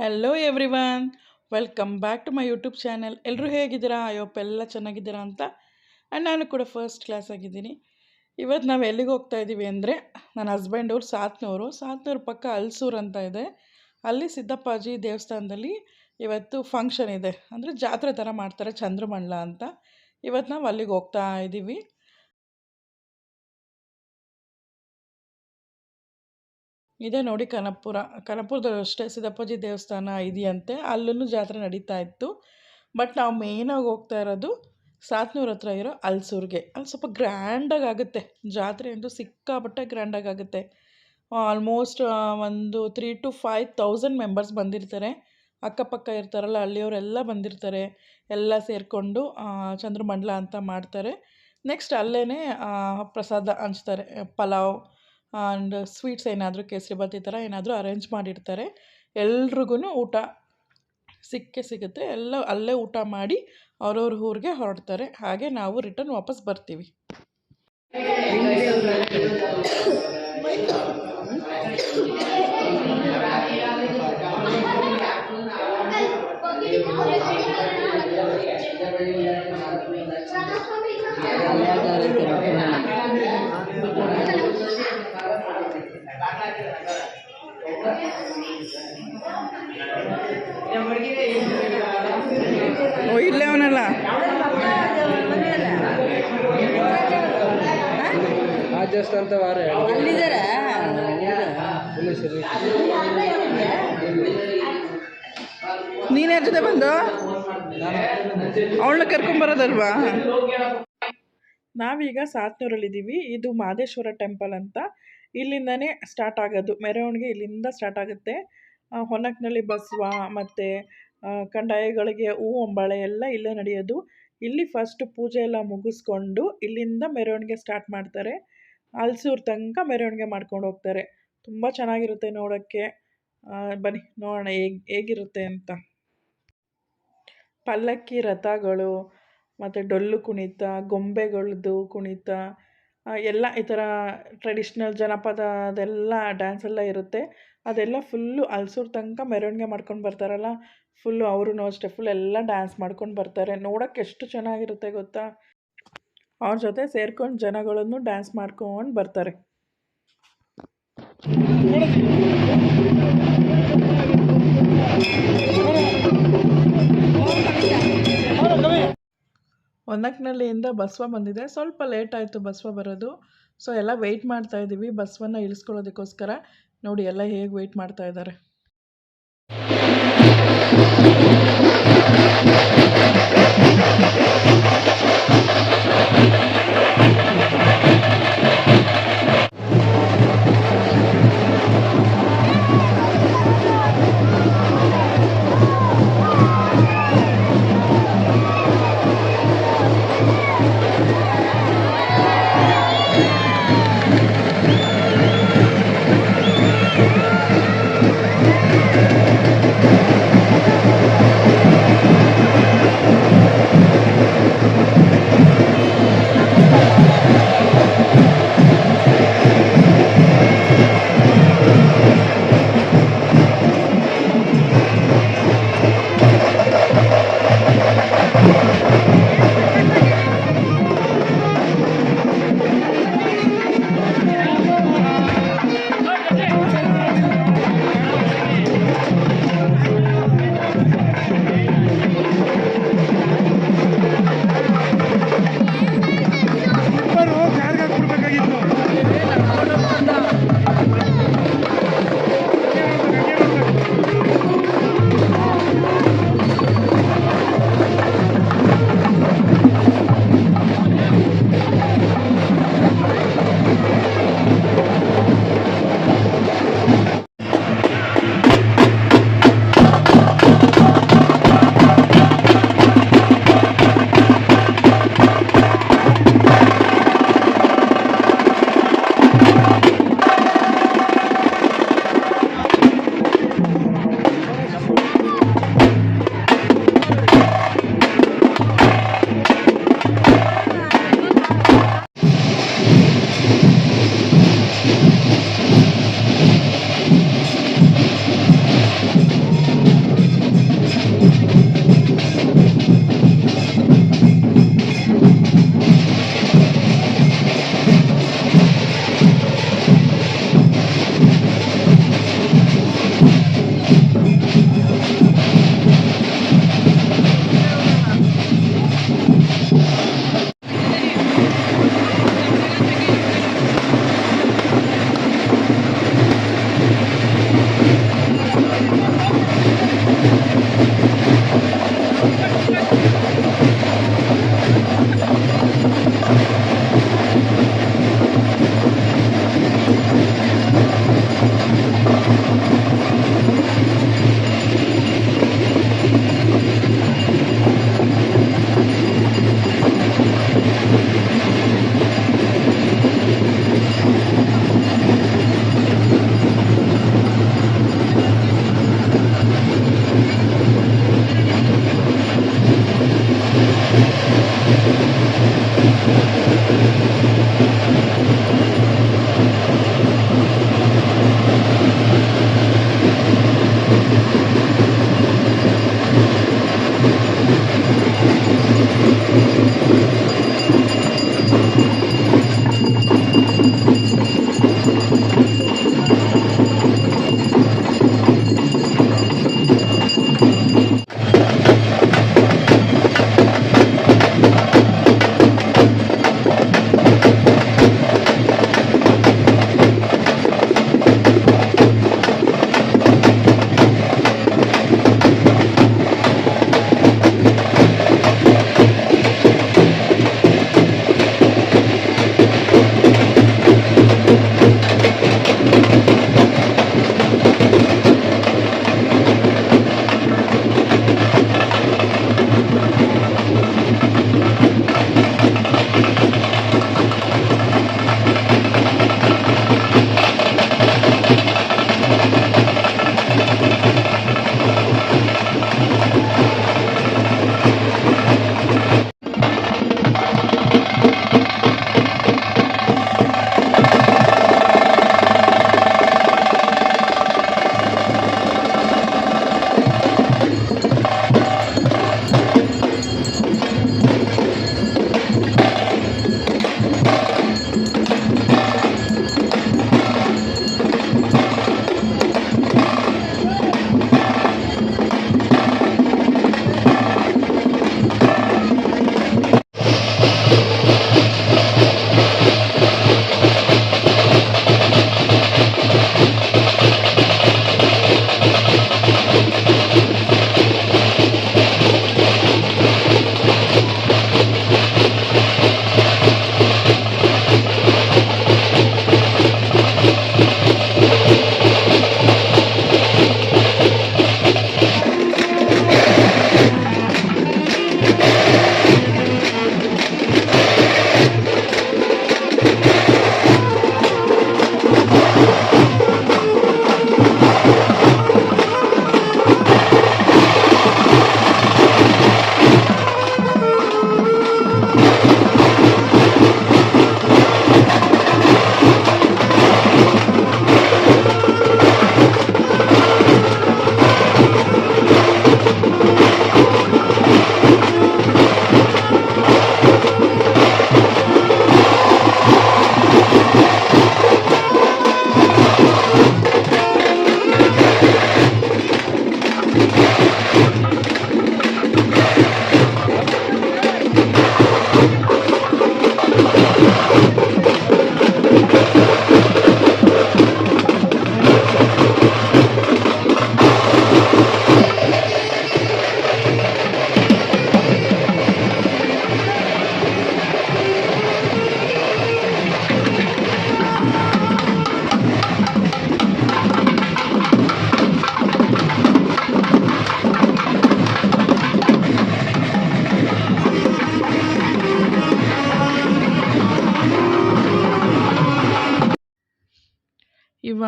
Hello everyone, welcome back to my YouTube channel. ಎಲ್ಲರೂ ಹೇಗಿದ್ದೀರಾ? ಅಯ್ಯಪ್ಪ ಎಲ್ಲ ಚೆನ್ನಾಗಿದ್ದೀರಾ ಅಂತ. ಆ್ಯಂಡ್ ನಾನು ಕೂಡ ಫಸ್ಟ್ ಕ್ಲಾಸ್ ಆಗಿದ್ದೀನಿ. ಇವತ್ತು ನಾವು ಎಲ್ಲಿಗೆ ಹೋಗ್ತಾ ಇದ್ದೀವಿ ಅಂದರೆ, ನನ್ನ ಹಸ್ಬೆಂಡ್ ಅವ್ರು ಸಾತ್ನೂರು ಪಕ್ಕ ಹಲ್ಸೂರು ಅಂತ ಇದೆ. ಅಲ್ಲಿ ಸಿದ್ದಪ್ಪಾಜಿ ದೇವಸ್ಥಾನದಲ್ಲಿ ಇವತ್ತು ಫಂಕ್ಷನ್ ಇದೆ, ಅಂದರೆ ಜಾತ್ರೆ ಥರ ಮಾಡ್ತಾರೆ, ಚಂದ್ರಮಂಡಲ ಅಂತ. ಇವತ್ತು ನಾವು ಅಲ್ಲಿಗೆ ಹೋಗ್ತಾ ಇದ್ದೀವಿ. ಇದೇ ನೋಡಿ ಕನಪುರದಲ್ಲೂ ಅಷ್ಟೇ ಸಿದ್ದಪ್ಪಾಜಿ ದೇವಸ್ಥಾನ ಇದೆಯಂತೆ, ಅಲ್ಲೂ ಜಾತ್ರೆ ನಡೀತಾ ಇತ್ತು. ಬಟ್ ನಾವು ಮೇಯ್ನಾಗಿ ಹೋಗ್ತಾ ಇರೋದು ಸಾತ್ನೂರು ಹತ್ರ ಇರೋ ಹಲ್ಸೂರಿಗೆ. ಅಲ್ಲಿ ಸ್ವಲ್ಪ ಗ್ರ್ಯಾಂಡಾಗಿ ಆಗುತ್ತೆ ಜಾತ್ರೆ, ಅಂತೂ ಸಿಕ್ಕಾಪಟ್ಟೆ ಗ್ರ್ಯಾಂಡಾಗಿ ಆಗುತ್ತೆ. ಆಲ್ಮೋಸ್ಟ್ ಒಂದು 3,000 to 5,000 ಮೆಂಬರ್ಸ್ ಬಂದಿರ್ತಾರೆ. ಅಕ್ಕಪಕ್ಕ ಇರ್ತಾರಲ್ಲ ಹಳ್ಳಿಯವರೆಲ್ಲ ಬಂದಿರ್ತಾರೆ. ಎಲ್ಲ ಸೇರಿಕೊಂಡು ಚಂದ್ರಮಂಡಲ ಅಂತ ಮಾಡ್ತಾರೆ. ನೆಕ್ಸ್ಟ್ ಅಲ್ಲೇ ಪ್ರಸಾದ ಹಂಚ್ತಾರೆ, ಪಲಾವ್ ಆ್ಯಂಡ್ ಸ್ವೀಟ್ಸ್ ಏನಾದರೂ ಕೇಸರಿಬಾತ್ ಈ ಥರ ಏನಾದರೂ ಅರೇಂಜ್ ಮಾಡಿರ್ತಾರೆ. ಎಲ್ರಿಗೂ ಊಟ ಸಿಗುತ್ತೆ. ಎಲ್ಲ ಅಲ್ಲೇ ಊಟ ಮಾಡಿ ಅವ್ರವ್ರ ಊರಿಗೆ ಹೊರಡ್ತಾರೆ. ಹಾಗೆ ನಾವು ರಿಟರ್ನ್ ವಾಪಸ್ ಬರ್ತೀವಿ. ಇಲ್ಲೇ ಅವನಲ್ಲ ಜಸ್ಟ್ ಅಂತ ವಾರ ನೀನೇ ಜೊತೆ ಬಂದು ಅವಳನ್ನ ಕರ್ಕೊಂಬರೋದಲ್ವಾ? ನಾವೀಗ ಸಾತ್ನೂರಲ್ಲಿದ್ದೀವಿ. ಇದು ಮಾದೇಶ್ವರ ಟೆಂಪಲ್ ಅಂತ. ಇಲ್ಲಿಂದನೇ ಸ್ಟಾರ್ಟ್ ಆಗೋದು ಮೆರವಣಿಗೆ, ಇಲ್ಲಿಂದ ಸ್ಟಾರ್ಟ್ ಆಗುತ್ತೆ. ಹೊನ್ನಕ್ನಳ್ಳಿ ಬಸವ ಮತ್ತು ಕಂದಾಯಗಳಿಗೆ ಹೂ ಒಂಬಾಳೆ ಎಲ್ಲ ಇಲ್ಲೇ ನಡೆಯೋದು. ಇಲ್ಲಿ ಫಸ್ಟ್ ಪೂಜೆ ಎಲ್ಲ ಮುಗಿಸ್ಕೊಂಡು ಇಲ್ಲಿಂದ ಮೆರವಣಿಗೆ ಸ್ಟಾರ್ಟ್ ಮಾಡ್ತಾರೆ. ಹಲ್ಸೂರು ತನಕ ಮೆರವಣಿಗೆ ಮಾಡ್ಕೊಂಡು ಹೋಗ್ತಾರೆ. ತುಂಬ ಚೆನ್ನಾಗಿರುತ್ತೆ ನೋಡೋಕ್ಕೆ. ಬನ್ನಿ ನೋಡೋಣ ಹೇಗಿರುತ್ತೆ ಅಂತ. ಪಲ್ಲಕ್ಕಿ ರಥಗಳು ಮತ್ತು ಡೊಳ್ಳು ಕುಣಿತ, ಗೊಂಬೆಗಳದ್ದು ಕುಣಿತ ಎಲ್ಲ ಈ ಥರ ಟ್ರೆಡಿಷ್ನಲ್ ಜನಪದ ಅದೆಲ್ಲ ಡ್ಯಾನ್ಸೆಲ್ಲ ಇರುತ್ತೆ. ಅದೆಲ್ಲ ಫುಲ್ಲು ಹಲ್ಸೂರು ತನಕ ಮೆರವಣಿಗೆ ಮಾಡ್ಕೊಂಡು ಬರ್ತಾರಲ್ಲ, ಫುಲ್ಲು ಅವ್ರೂ ಅಷ್ಟೇ ಫುಲ್ ಎಲ್ಲ ಡ್ಯಾನ್ಸ್ ಮಾಡ್ಕೊಂಡು ಬರ್ತಾರೆ. ನೋಡೋಕ್ಕೆ ಎಷ್ಟು ಚೆನ್ನಾಗಿರುತ್ತೆ ಗೊತ್ತಾ. ಅವ್ರ ಜೊತೆ ಸೇರ್ಕೊಂಡು ಜನಗಳನ್ನು ಡ್ಯಾನ್ಸ್ ಮಾಡ್ಕೊಂಡು ಬರ್ತಾರೆ. ಹೊನ್ನಕ್ನಳ್ಳಿಯಿಂದ ಬಸವ ಬಂದಿದೆ. ಸ್ವಲ್ಪ ಲೇಟ್ ಆಯಿತು ಬಸವ ಬರೋದು. ಸೊ ಎಲ್ಲ ವೆಯ್ಟ್ ಮಾಡ್ತಾ ಇದ್ದೀವಿ ಬಸವನ್ನ ಇಳಿಸ್ಕೊಳ್ಳೋದಕ್ಕೋಸ್ಕರ. ನೋಡಿ ಎಲ್ಲ ಹೇಗೆ ವೆಯ್ಟ್ ಮಾಡ್ತಾ ಇದ್ದಾರೆ.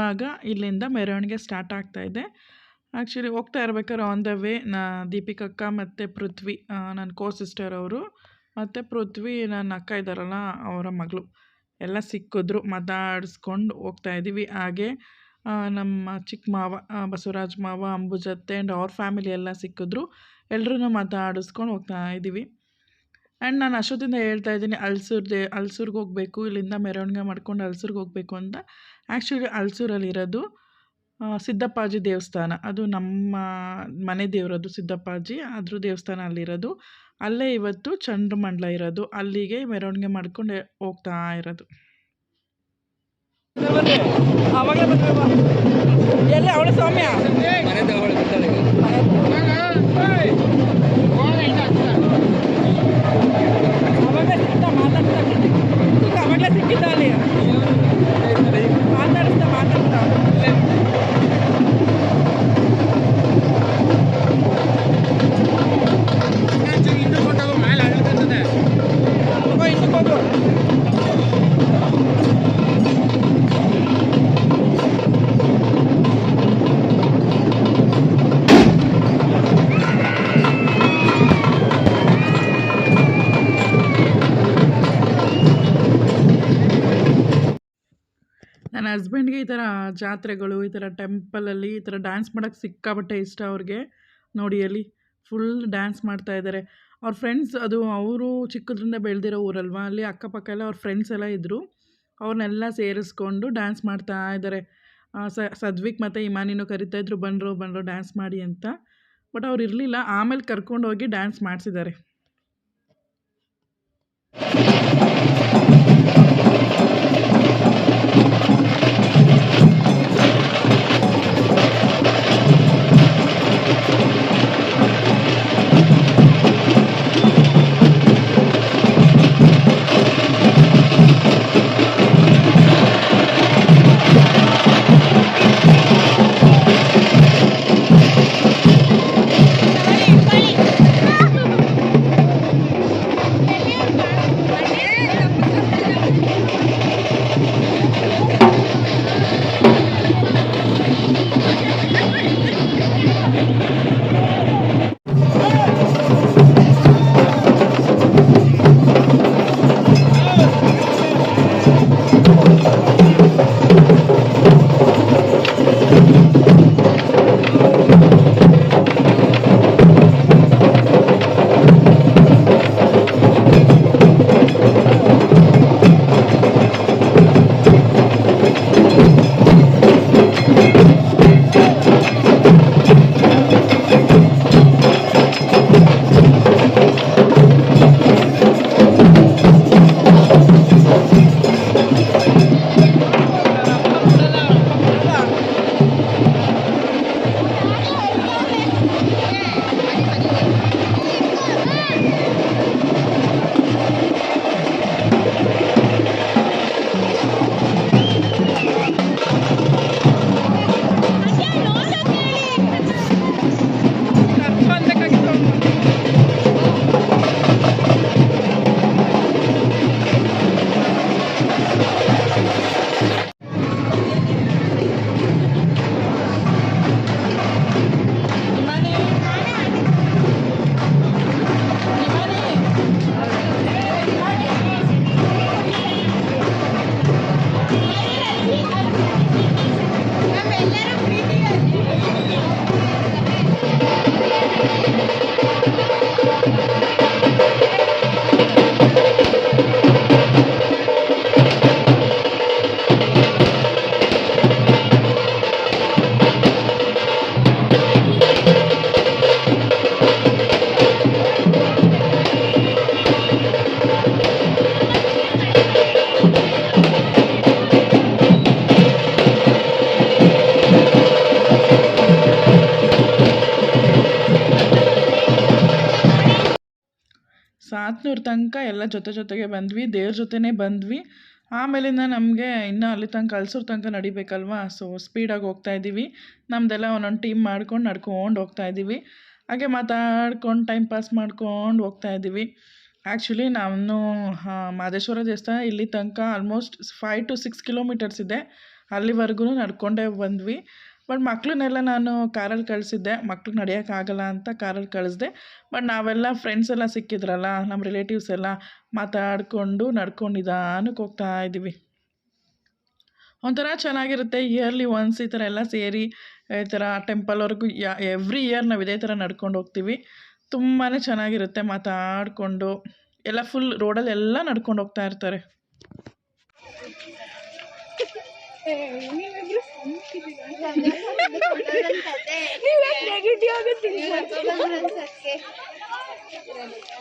ಇವಾಗ ಇಲ್ಲಿಂದ ಮೆರವಣಿಗೆ ಸ್ಟಾರ್ಟ್ ಆಗ್ತಾಯಿದೆ. ಆ್ಯಕ್ಚುಲಿ ಹೋಗ್ತಾ ಇರ್ಬೇಕಾದ್ರೆ ಆನ್ ದ ವೇ ದೀಪಿಕಕ್ಕ ಮತ್ತು ಪೃಥ್ವಿ ನನ್ನ ಕೋ ಸಿಸ್ಟರ್ ಅವರು ಮತ್ತು ಪೃಥ್ವಿ ನನ್ನ ಅಕ್ಕ ಇದ್ದಾರಲ್ಲ ಅವರ ಮಗಳು ಎಲ್ಲ ಸಿಕ್ಕಿದ್ರು. ಮಾತಾಡಿಸ್ಕೊಂಡು ಹೋಗ್ತಾಯಿದ್ದೀವಿ. ಹಾಗೆ ನಮ್ಮ ಚಿಕ್ಕ ಮಾವ ಬಸವರಾಜ್ ಮಾವ, ಅಂಬುಜತ್ತೆ ಆ್ಯಂಡ್ ಅವ್ರ ಫ್ಯಾಮಿಲಿ ಎಲ್ಲ ಸಿಕ್ಕಿದ್ರು. ಎಲ್ಲರೂ ಮಾತಾಡಿಸ್ಕೊಂಡು ಹೋಗ್ತಾ ಇದ್ದೀವಿ. ಆ್ಯಂಡ್ ನಾನು ಅಷ್ಟೊತ್ತಿಂದ ಹೇಳ್ತಾ ಇದ್ದೀನಿ ಹಲ್ಸೂರ್ಗೆ ಹೋಗಬೇಕು, ಇಲ್ಲಿಂದ ಮೆರವಣಿಗೆ ಮಾಡ್ಕೊಂಡು ಹಲ್ಸೂರ್ಗೆ ಹೋಗಬೇಕು ಅಂತ. ಆ್ಯಕ್ಚುಲಿ ಹಲ್ಸೂರಲ್ಲಿರೋದು ಸಿದ್ದಪ್ಪಾಜಿ ದೇವಸ್ಥಾನ, ಅದು ನಮ್ಮ ಮನೆ ದೇವರದು ಸಿದ್ದಪ್ಪಾಜಿ, ಅದ್ರ ದೇವಸ್ಥಾನ ಅಲ್ಲಿರೋದು. ಅಲ್ಲೇ ಇವತ್ತು ಚಂದ್ರಮಂಡಲ ಇರೋದು, ಅಲ್ಲಿಗೆ ಮೆರವಣಿಗೆ ಮಾಡ್ಕೊಂಡು ಹೋಗ್ತಾ ಇರೋದು. ಎಲ್ಲ ಅವಳ ಸೌಮ್ಯ ಅವಾಗಲೇ ಸಿಕ್ಕಿದ್ದ ಅಲ್ಲಿ ಮಾತಾಡಿಸ್ತಾ ನನ್ನ ಹಸ್ಬೆಂಡ್ಗೆ ಈ ಥರ ಜಾತ್ರೆಗಳು, ಈ ಥರ ಟೆಂಪಲಲ್ಲಿ ಈ ಥರ ಡ್ಯಾನ್ಸ್ ಮಾಡೋಕ್ಕೆ ಸಿಕ್ಕಾಪಟ್ಟೆ ಇಷ್ಟ ಅವ್ರಿಗೆ. ನೋಡಿ ಅಲ್ಲಿ ಫುಲ್ ಡ್ಯಾನ್ಸ್ ಮಾಡ್ತಾಯಿದ್ದಾರೆ. ಅವ್ರ ಫ್ರೆಂಡ್ಸ್, ಅದು ಅವರು ಚಿಕ್ಕದ್ರಿಂದ ಬೆಳೆದಿರೋ ಊರಲ್ವ, ಅಲ್ಲಿ ಅಕ್ಕಪಕ್ಕ ಎಲ್ಲ ಅವ್ರ ಫ್ರೆಂಡ್ಸ್ ಎಲ್ಲ ಇದ್ದರು. ಅವ್ರನ್ನೆಲ್ಲ ಸೇರಿಸ್ಕೊಂಡು ಡ್ಯಾನ್ಸ್ ಮಾಡ್ತಾ ಇದ್ದಾರೆ. ಸದ್ವಿಕ್ ಮತ್ತು ಇಮಾನಿನೂ ಕರಿತಾಯಿದ್ರು, ಬನ್ರೋ ಡ್ಯಾನ್ಸ್ ಮಾಡಿ ಅಂತ. ಬಟ್ ಅವ್ರು ಇರಲಿಲ್ಲ, ಆಮೇಲೆ ಕರ್ಕೊಂಡೋಗಿ ಡ್ಯಾನ್ಸ್ ಮಾಡಿಸಿದ್ದಾರೆ. ಸಾತ್ನೂರು ತನಕ ಎಲ್ಲ ಜೊತೆಗೆ ಬಂದ್ವಿ, ದೇವ್ರ ಜೊತೆನೇ ಬಂದ್ವಿ. ಆಮೇಲಿಂದ ನಮಗೆ ಇನ್ನೂ ಅಲ್ಲಿ ತನಕ ಹಲ್ಸೂರು ತನಕ ನಡಿಬೇಕಲ್ವಾ, ಸೊ ಸ್ಪೀಡಾಗಿ ಹೋಗ್ತಾಯಿದ್ದೀವಿ. ನಮ್ಮದೆಲ್ಲ ಒಂದೊಂದು ಟೀಮ್ ಮಾಡ್ಕೊಂಡು ನಡ್ಕೊಂಡು ಹೋಗ್ತಾಯಿದ್ದೀವಿ. ಹಾಗೆ ಮಾತಾಡ್ಕೊಂಡು ಟೈಮ್ ಪಾಸ್ ಮಾಡ್ಕೊಂಡು ಹೋಗ್ತಾಯಿದ್ದೀವಿ. ಆ್ಯಕ್ಚುಲಿ ನಾನು ಮಹದೇಶ್ವರ ದೇವಸ್ಥಾನ ಇಲ್ಲಿ ತನಕ ಆಲ್ಮೋಸ್ಟ್ 5 to 6 ಕಿಲೋಮೀಟರ್ಸ್ ಇದೆ. ಅಲ್ಲಿವರೆಗೂ ನಡ್ಕೊಂಡೇ ಬಂದ್ವಿ. ಬಟ್ ಮಕ್ಳನ್ನೆಲ್ಲ ನಾನು ಕಾರಲ್ಲಿ ಕಳಿಸಿದ್ದೆ, ಮಕ್ಳಿಗೆ ನಡೆಯೋಕ್ಕಾಗಲ್ಲ ಅಂತ ಕಾರಲ್ಲಿ ಕಳಿಸ್ದೆ. ಬಟ್ ನಾವೆಲ್ಲ ಫ್ರೆಂಡ್ಸ್ ಎಲ್ಲ ಸಿಕ್ಕಿದ್ರಲ್ಲ, ನಮ್ಮ ರಿಲೇಟಿವ್ಸ್ ಎಲ್ಲ ಮಾತಾಡಿಕೊಂಡು ನಡ್ಕೊಂಡು ನಿಧಾನಕ್ಕೆ ಹೋಗ್ತಾ ಇದ್ದೀವಿ. ಒಂಥರ ಚೆನ್ನಾಗಿರುತ್ತೆ. ಇಯರ್ಲಿ ಒನ್ಸ್ ಈ ಥರ ಎಲ್ಲ ಸೇರಿ ಈ ಥರ ಟೆಂಪಲ್ವರೆಗೂ ಎವ್ರಿ ಇಯರ್ ನಾವು ಇದೇ ಥರ ನಡ್ಕೊಂಡು ಹೋಗ್ತೀವಿ. ತುಂಬಾ ಚೆನ್ನಾಗಿರುತ್ತೆ. ಮಾತಾಡಿಕೊಂಡು ಎಲ್ಲ ಫುಲ್ ರೋಡಲ್ಲಿ ಎಲ್ಲ ನಡ್ಕೊಂಡು ಹೋಗ್ತಾ ಇರ್ತಾರೆ.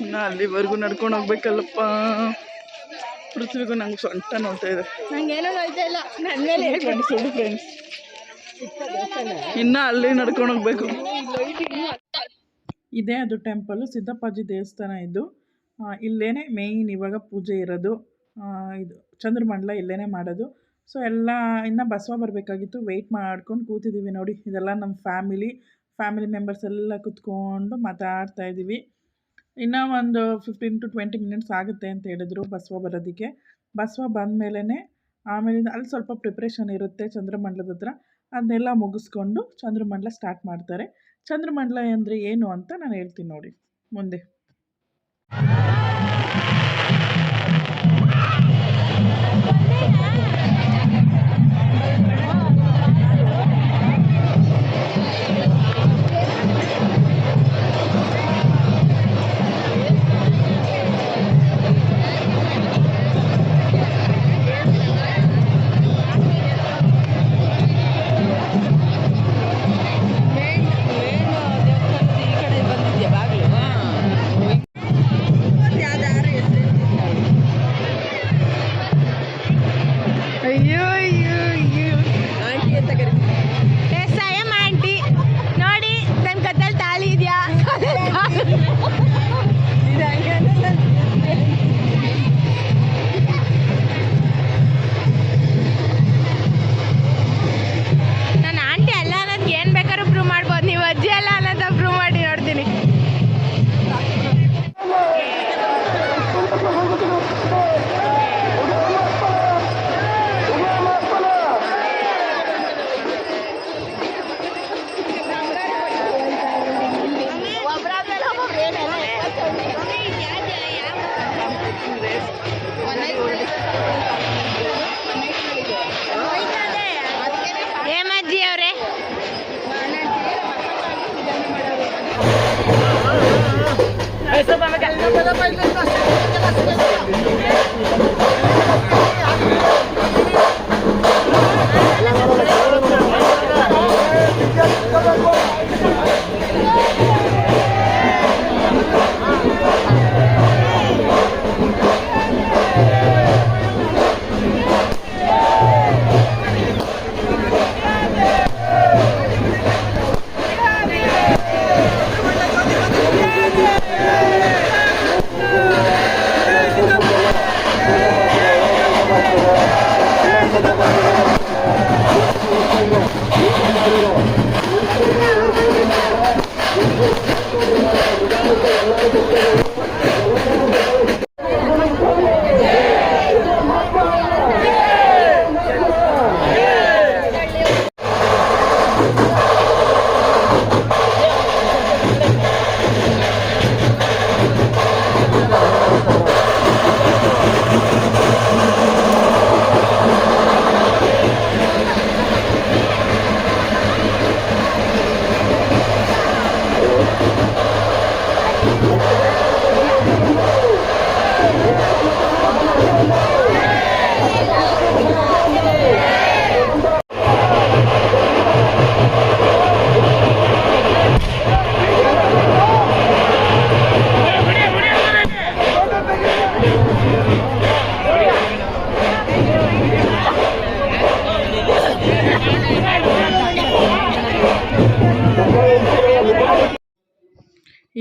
ಇನ್ನು ಅಲ್ಲಿವರೆಗೂ ನಡ್ಕೊಂಡು ಹೋಗ್ಬೇಕಲ್ಲಪ್ಪ. ಪೃಥ್ವಿಗೂ ನಂಗೆ ಸೊಂಟ ನೋಡ್ತಾ ಇದೆ. ನಂಗೇನೋ ನೋಯ್ತಾ ಇಲ್ಲ, ನನ್ನ ಮೇಲೆ ಹೇಳ್ಕೊಂಡು ಸುಡು ಫ್ರೆಂಡ್ಸ್. ಇನ್ನು ಅಲ್ಲಿ ನಡ್ಕೊಂಡು ಹೋಗ್ಬೇಕು. ಇದೇ ಅದು ಟೆಂಪಲು, ಸಿದ್ದಪ್ಪಾಜಿ ದೇವಸ್ಥಾನ ಇದು. ಇಲ್ಲೇ ಮೇಯ್ನ್ ಇವಾಗ ಪೂಜೆ ಇರೋದು. ಇದು ಚಂದ್ರಮಂಡಲ ಇಲ್ಲೇ ಮಾಡೋದು. ಸೊ ಎಲ್ಲ ಇನ್ನು ಬಸವ ಬರಬೇಕಾಗಿತ್ತು, ವೆಯ್ಟ್ ಮಾಡ್ಕೊಂಡು ಕೂತಿದ್ದೀವಿ ನೋಡಿ. ಇದೆಲ್ಲ ನಮ್ಮ ಫ್ಯಾಮಿಲಿ ಮೆಂಬರ್ಸ್ ಎಲ್ಲ ಕೂತ್ಕೊಂಡು ಮಾತಾಡ್ತಾ ಇದ್ದೀವಿ. ಇನ್ನೂ ಒಂದು 15 to 20 ಮಿನಿಟ್ಸ್ ಆಗುತ್ತೆ ಅಂತ ಹೇಳಿದ್ರು ಬಸವ ಬರೋದಕ್ಕೆ. ಬಸವ ಬಂದಮೇಲೆ ಆಮೇಲಿಂದ ಅಲ್ಲಿ ಸ್ವಲ್ಪ ಪ್ರಿಪ್ರೇಷನ್ ಇರುತ್ತೆ ಚಂದ್ರಮಂಡಲದ ಹತ್ರ. ಅದನ್ನೆಲ್ಲ ಮುಗಿಸ್ಕೊಂಡು ಚಂದ್ರಮಂಡಲ ಸ್ಟಾರ್ಟ್ ಮಾಡ್ತಾರೆ. ಚಂದ್ರಮಂಡಲ ಅಂದರೆ ಏನು ಅಂತ ನಾನು ಹೇಳ್ತೀನಿ ನೋಡಿ ಮುಂದೆ.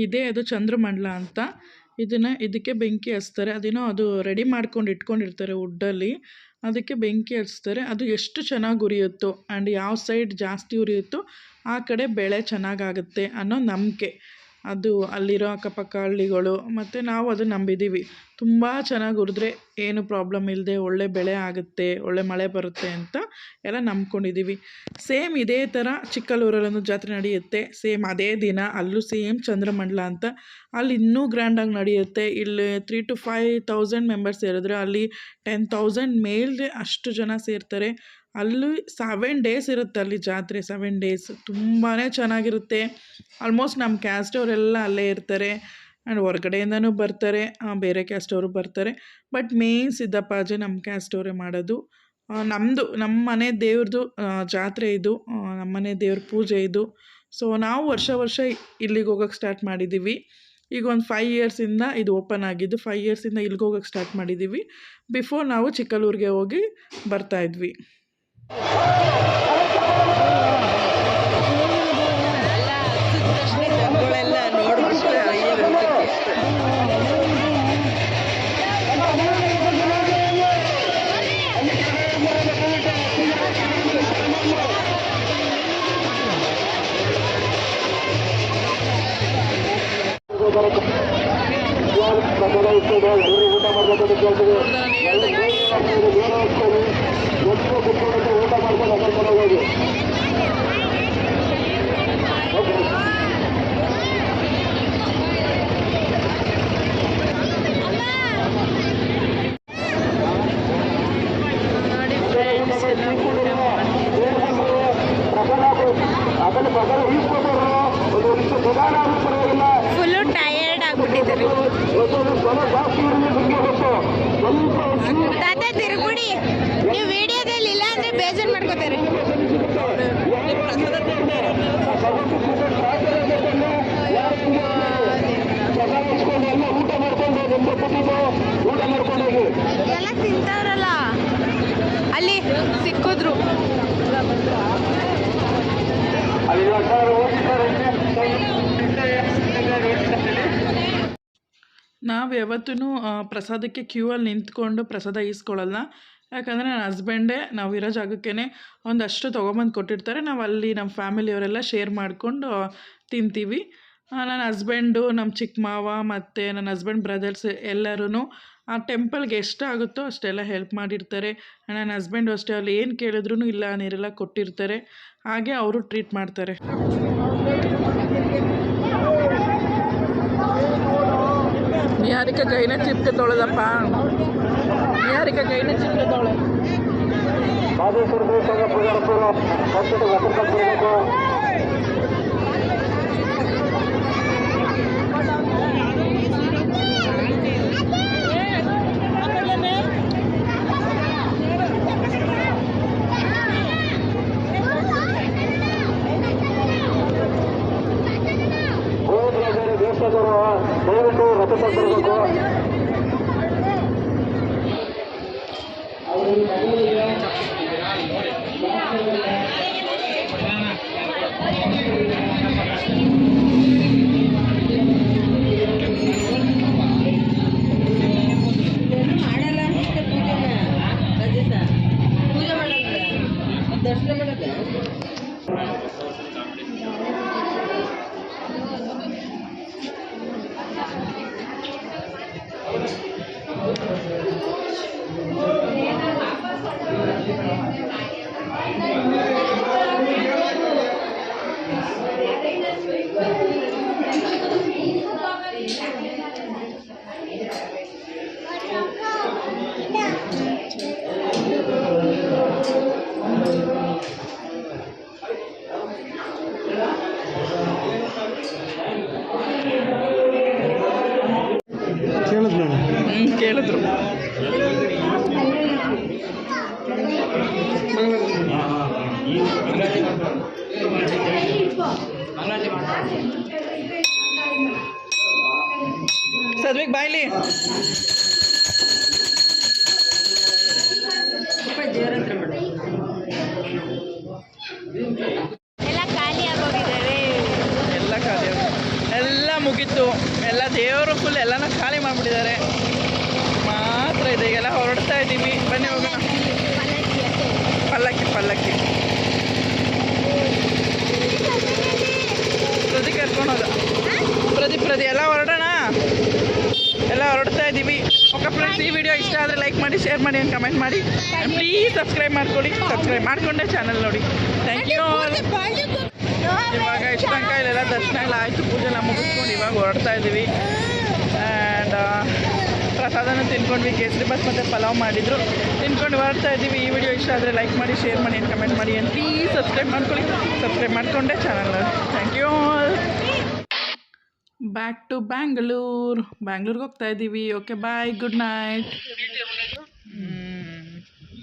ಇದೇ ಅದು ಚಂದ್ರಮಂಡಲ ಅಂತ. ಇದಕ್ಕೆ ಬೆಂಕಿ ಹಚ್ತಾರೆ. ಅದು ರೆಡಿ ಮಾಡ್ಕೊಂಡು ಇಟ್ಕೊಂಡಿರ್ತಾರೆ ವುಡ್ಡಲ್ಲಿ. ಅದಕ್ಕೆ ಬೆಂಕಿ ಹಚ್ತಾರೆ. ಅದು ಎಷ್ಟು ಚೆನ್ನಾಗಿ ಉರಿಯುತ್ತೋ ಆ್ಯಂಡ್ ಯಾವ ಸೈಡ್ ಜಾಸ್ತಿ ಉರಿಯುತ್ತೋ ಆ ಕಡೆ ಬೆಳೆ ಚೆನ್ನಾಗಾಗುತ್ತೆ ಅನ್ನೋ ನಂಬಿಕೆ. ಅದು ಅಲ್ಲಿರೋ ಅಕ್ಕಪಕ್ಕ ಹಳ್ಳಿಗಳು, ಮತ್ತು ನಾವು ಅದನ್ನು ನಂಬಿದ್ದೀವಿ. ತುಂಬ ಚೆನ್ನಾಗಿ ಹುರಿದ್ರೆ ಏನು ಪ್ರಾಬ್ಲಮ್ ಇಲ್ಲದೆ ಒಳ್ಳೆ ಬೆಳೆ ಆಗುತ್ತೆ, ಒಳ್ಳೆ ಮಳೆ ಬರುತ್ತೆ ಅಂತ ಎಲ್ಲ ನಂಬ್ಕೊಂಡಿದ್ದೀವಿ. ಸೇಮ್ ಇದೇ ಥರ ಚಿಕ್ಕಲ್ಲೂರಲ್ಲೊಂದು ಜಾತ್ರೆ ನಡೆಯುತ್ತೆ. ಸೇಮ್ ಅದೇ ದಿನ ಅಲ್ಲೂ ಸೇಮ್ ಚಂದ್ರಮಂಡಲ ಅಂತ. ಅಲ್ಲಿ ಇನ್ನೂ ಗ್ರ್ಯಾಂಡಾಗಿ ನಡೆಯುತ್ತೆ. ಇಲ್ಲಿ 3 to 5,000 ಮೆಂಬರ್ಸ್ ಸೇರಿದ್ರೆ ಅಲ್ಲಿ 10,000 ಮೇಲೆ ಅಷ್ಟು ಜನ ಸೇರ್ತಾರೆ. ಅಲ್ಲಿ 7 ಡೇಸ್ ಇರುತ್ತೆ ಅಲ್ಲಿ ಜಾತ್ರೆ. 7 ಡೇಸ್ ತುಂಬಾ ಚೆನ್ನಾಗಿರುತ್ತೆ. ಆಲ್ಮೋಸ್ಟ್ ನಮ್ಮ ಕ್ಯಾಸ್ಟ್ ಅವರೆಲ್ಲ ಅಲ್ಲೇ ಇರ್ತಾರೆ. ಆ್ಯಂಡ್ ಹೊರಗಡೆಯಿಂದನೂ ಬರ್ತಾರೆ, ಬೇರೆ ಕ್ಯಾಸ್ಟ್ ಅವರು ಬರ್ತಾರೆ. ಬಟ್ ಮೇನ್ ಸಿದ್ದಪ್ಪಾಜಿ ನಮ್ಮ ಕ್ಯಾಸ್ಟ್ ಅವರೇ ಮಾಡೋದು. ನಮ್ಮ ಮನೆ ದೇವ್ರದ್ದು ಜಾತ್ರೆ ಇದು, ನಮ್ಮ ಮನೆ ದೇವ್ರ ಪೂಜೆ ಇದು. ಸೊ ನಾವು ವರ್ಷ ಇಲ್ಲಿಗೆ ಹೋಗೋಕ್ಕೆ ಸ್ಟಾರ್ಟ್ ಮಾಡಿದ್ದೀವಿ. ಈಗ ಒಂದು 5 ಇಯರ್ಸಿಂದ ಇದು ಓಪನ್ ಆಗಿದ್ದು. 5 ಇಯರ್ಸಿಂದ ಇಲ್ಲಿಗೆ ಹೋಗೋಕ್ಕೆ ಸ್ಟಾರ್ಟ್ ಮಾಡಿದ್ದೀವಿ. ಬಿಫೋರ್ ನಾವು ಚಿಕ್ಕಲ್ಲೂರಿಗೆ ಹೋಗಿ ಬರ್ತಾಯಿದ್ವಿ. Full tired ಆಗ್ಬಿಟ್ಟಿದ್ದಾರೆ. ತಾತ ತಿರುಗುಡಿ, ನೀವು ವಿಡಿಯೋದಲ್ಲಿ ಇಲ್ಲ ಅಂದ್ರೆ ಬೇಜಾರು ಮಾಡ್ಕೋತಾರೆ. ಎಲ್ಲ ತಿಂತಾರಲ್ಲ ಅಲ್ಲಿ ಸಿಕ್ಕಿದ್ರು. ನಾವು ಯಾವತ್ತೂ ಪ್ರಸಾದಕ್ಕೆ ಕ್ಯೂ ಅಲ್ಲಿ ನಿಂತ್ಕೊಂಡು ಪ್ರಸಾದ ಈಸ್ಕೊಳ್ಳಲ್ಲ. ಯಾಕಂದರೆ ನನ್ನ ಹಸ್ಬೆಂಡೇ ನಾವು ಇರೋ ಜಾಗಕ್ಕೇ ಒಂದಷ್ಟು ತೊಗೊಂಬಂದು ಕೊಟ್ಟಿರ್ತಾರೆ. ನಾವು ಅಲ್ಲಿ ನಮ್ಮ ಫ್ಯಾಮಿಲಿಯವರೆಲ್ಲ ಶೇರ್ ಮಾಡಿಕೊಂಡು ತಿಂತೀವಿ. ನನ್ನ ಹಸ್ಬೆಂಡು, ನಮ್ಮ ಚಿಕ್ಕ ಮಾವ ಮತ್ತು ನನ್ನ ಹಸ್ಬೆಂಡ್ ಬ್ರದರ್ಸ್ ಎಲ್ಲರೂ ಆ ಟೆಂಪಲ್ಗೆ ಎಷ್ಟಾಗುತ್ತೋ ಅಷ್ಟೆಲ್ಲ ಹೆಲ್ಪ್ ಮಾಡಿರ್ತಾರೆ. ನನ್ನ ಹಸ್ಬೆಂಡು ಅಷ್ಟೇ, ಅಲ್ಲಿ ಏನು ಕೇಳಿದ್ರೂ ಇಲ್ಲ ನೀರೆಲ್ಲ ಕೊಟ್ಟಿರ್ತಾರೆ. ಹಾಗೆ ಅವರು ಟ್ರೀಟ್ ಮಾಡ್ತಾರೆ. ಯಾರಿಕ ಕೈನ ಚಿಪ್ಕೆ ತೊಳೆದಪ್ಪ, ಯಾರಿಕ ಕೈನ ಚಿಪ್ಕೆ ತೊಳೆ. ದಯವಿಟ್ಟು ರಥ ತರಬೇಕು. ಪೂಜೆ ಮಾಡಲ್ಲ, ದರ್ಶನ ಮಾಡಲ್ಲ. ಕೇಳಿದ್ರು. ಸದ್ವಿಕ್ ಬಾಯ್ಲಿ. ಎಲ್ಲ ಖಾಲಿ ಆಗೋಗಿದ್ದಾವೆ. ಎಲ್ಲ ಖಾಲಿ ಎಲ್ಲ ಮುಗೀತು. ಎಲ್ಲ ದೇವರು ಫುಲ್ ಎಲ್ಲನ ಖಾಲಿ ಮಾಡಿಬಿಟ್ಟಿದ್ದಾರೆ. ಮಾತ್ರ ಇದೆ, ಈಗೆಲ್ಲ ಹೊರಡ್ತಾ ಇದ್ದೀವಿ. ಬನ್ನಿ ಹೋಗೋಣ. ಪಲ್ಲಕ್ಕಿ ಪಲ್ಲಕ್ಕಿ ಸುದ್ದಿ ಕರ್ಕೊಂಡು ಹೋದ. ಪ್ರತಿ ಎಲ್ಲ ಹೊರಡೋಣ, ಎಲ್ಲ ಹೊರಡ್ತಾ ಇದ್ದೀವಿ. ಓಕೆ ಫ್ರೆಂಡ್ಸ್, ಈ ವಿಡಿಯೋ ಇಷ್ಟ ಆದರೆ ಲೈಕ್ ಮಾಡಿ, ಶೇರ್ ಮಾಡಿ, ಆ್ಯಂಡ್ ಕಮೆಂಟ್ ಮಾಡಿ. ಆ್ಯಂಡ್ ಪ್ಲೀಸ್ ಸಬ್ಸ್ಕ್ರೈಬ್ ಮಾಡ್ಕೊಳ್ಳಿ. ಸಬ್ಸ್ಕ್ರೈಬ್ ಮಾಡಿಕೊಂಡೆ ಚಾನಲ್ ನೋಡಿ. Thank you. ಇವಾಗ ಇಷ್ಟು ತನಕ ಇಲ್ಲೆಲ್ಲ ದರ್ಶನ ಎಲ್ಲ ಆಯಿತು, ಪೂಜೆ ಎಲ್ಲ ಮುಗಿಸ್ಕೊಂಡು ಇವಾಗ ಹೊರಡ್ತಾ ಇದ್ದೀವಿ. ಆ್ಯಂಡ್ ಪ್ರಸಾದನ ತಿನ್ಕೊಂಡ್ವಿ, ಕೇಸರಿ ಬಾತ್ ಮತ್ತು ಪಲಾವ್ ಮಾಡಿದ್ರು, ತಿನ್ಕೊಂಡು ಹೊರಡ್ತಾ ಇದ್ದೀವಿ. ಈ ವಿಡಿಯೋ ಇಷ್ಟ ಆದರೆ ಲೈಕ್ ಮಾಡಿ, ಶೇರ್ ಮಾಡಿ, ಆ್ಯಂಡ್ ಕಮೆಂಟ್ ಮಾಡಿ. ಆ್ಯಂಡ್ ಪ್ಲೀಸ್ ಸಬ್ಸ್ಕ್ರೈಬ್ ಮಾಡ್ಕೊಳ್ಳಿ. ಸಬ್ಸ್ಕ್ರೈಬ್ ಮಾಡಿಕೊಂಡೆ ಚಾನಲ್ ನೋಡಿ. Thank you. ಬ್ಯಾಕ್ ಟು ಬ್ಯಾಂಗ್ಳೂರಿಗೆ ಹೋಗ್ತಾ ಇದ್ದೀವಿ. Okay bye, good night.